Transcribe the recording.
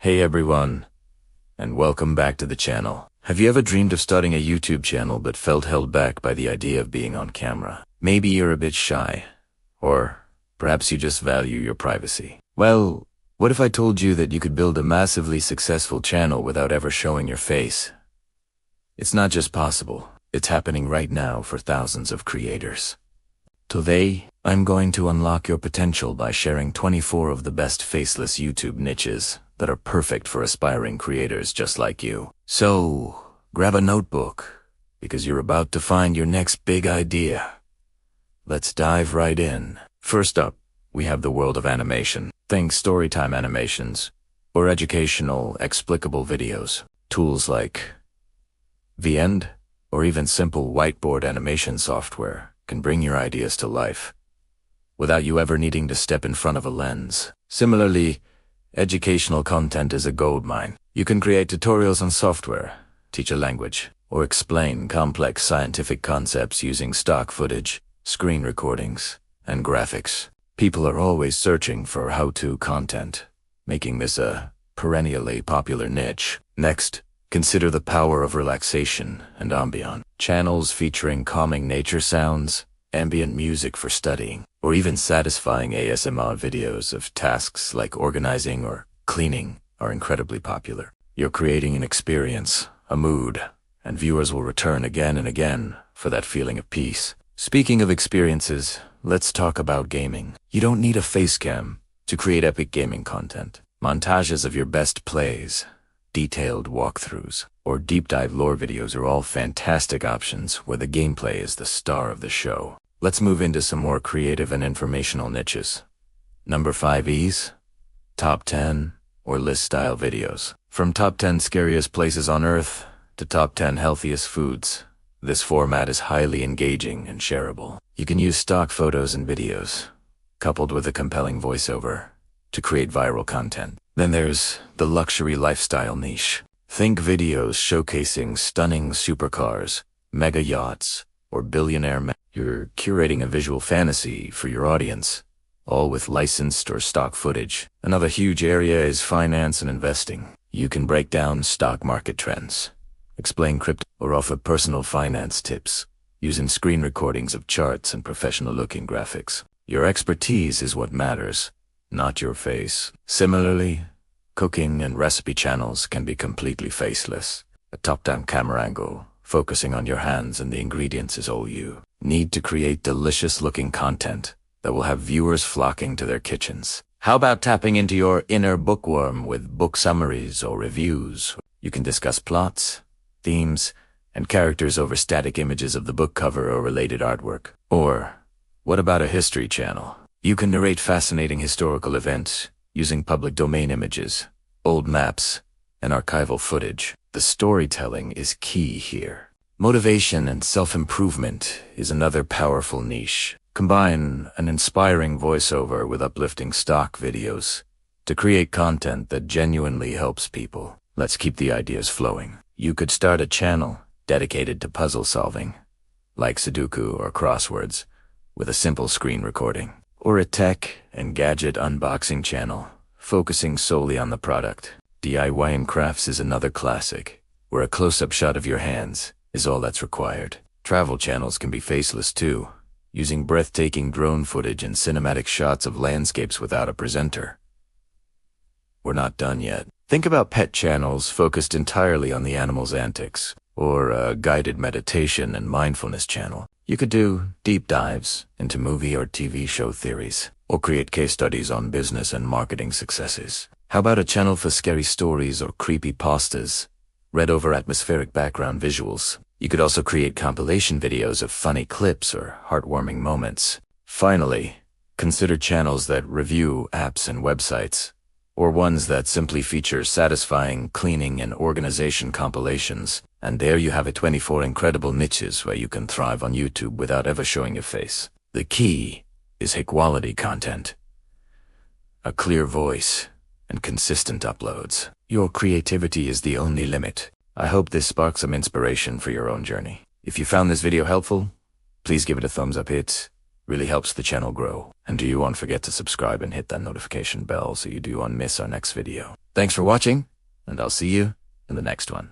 Hey everyone, and welcome back to the channel. Have you ever dreamed of starting a YouTube channel but felt held back by the idea of being on camera? Maybe you're a bit shy, or perhaps you just value your privacy. Well, what if I told you that you could build a massively successful channel without ever showing your face? It's not just possible, it's happening right now for thousands of creators. Today, I'm going to unlock your potential by sharing 24 of the best faceless YouTube niches that are perfect for aspiring creators just like you. So, grab a notebook, because you're about to find your next big idea. Let's dive right in. First up, we have the world of animation. Think storytime animations, or educational, explicable videos. Tools like the End, or even simple whiteboard animation software can bring your ideas to life, without you ever needing to step in front of a lens. Similarly, educational content is a goldmine. You can create tutorials on software, teach a language, or explain complex scientific concepts using stock footage, screen recordings, and graphics. People are always searching for how-to content, making this a perennially popular niche. Next, consider the power of relaxation and ambient. Channels featuring calming nature sounds, ambient music for studying, or even satisfying ASMR videos of tasks like organizing or cleaning are incredibly popular. You're creating an experience, a mood, and viewers will return again and again for that feeling of peace. Speaking of experiences, let's talk about gaming. You don't need a face cam to create epic gaming content. Montages of your best plays, detailed walkthroughs, or deep dive lore videos are all fantastic options where the gameplay is the star of the show. Let's move into some more creative and informational niches. Number 5 is top 10 or list style videos. From top 10 scariest places on earth to top 10 healthiest foods, this format is highly engaging and shareable. You can use stock photos and videos, coupled with a compelling voiceover, to create viral content. Then there's the luxury lifestyle niche. Think videos showcasing stunning supercars, mega yachts, or billionaire men. You're curating a visual fantasy for your audience, all with licensed or stock footage. Another huge area is finance and investing. You can break down stock market trends, explain crypto, or offer personal finance tips using screen recordings of charts and professional-looking graphics. Your expertise is what matters, not your face. Similarly, cooking and recipe channels can be completely faceless. A top-down camera angle, focusing on your hands and the ingredients is all you. Need to create delicious-looking content that will have viewers flocking to their kitchens. How about tapping into your inner bookworm with book summaries or reviews? You can discuss plots, themes, and characters over static images of the book cover or related artwork. Or, what about a history channel? You can narrate fascinating historical events using public domain images, old maps, and archival footage. The storytelling is key here. Motivation and self-improvement is another powerful niche. Combine an inspiring voiceover with uplifting stock videos to create content that genuinely helps people. Let's keep the ideas flowing. You could start a channel dedicated to puzzle solving, like Sudoku or crosswords, with a simple screen recording. Or a tech and gadget unboxing channel, focusing solely on the product. DIY and crafts is another classic, where a close-up shot of your hands is all that's required. Travel channels can be faceless too, using breathtaking drone footage and cinematic shots of landscapes without a presenter. We're not done yet. Think about pet channels focused entirely on the animal's antics, or a guided meditation and mindfulness channel. You could do deep dives into movie or TV show theories, or create case studies on business and marketing successes. How about a channel for scary stories or creepy pastas, read over atmospheric background visuals? You could also create compilation videos of funny clips or heartwarming moments. Finally, consider channels that review apps and websites, or ones that simply feature satisfying cleaning and organization compilations. And there you have it, 24 incredible niches where you can thrive on YouTube without ever showing your face. The key is high-quality content, a clear voice, and consistent uploads. Your creativity is the only limit. I hope this sparks some inspiration for your own journey. If you found this video helpful, please give it a thumbs up. It really helps the channel grow. And do you won't forget to subscribe and hit that notification bell so you don't miss our next video. Thanks for watching, and I'll see you in the next one.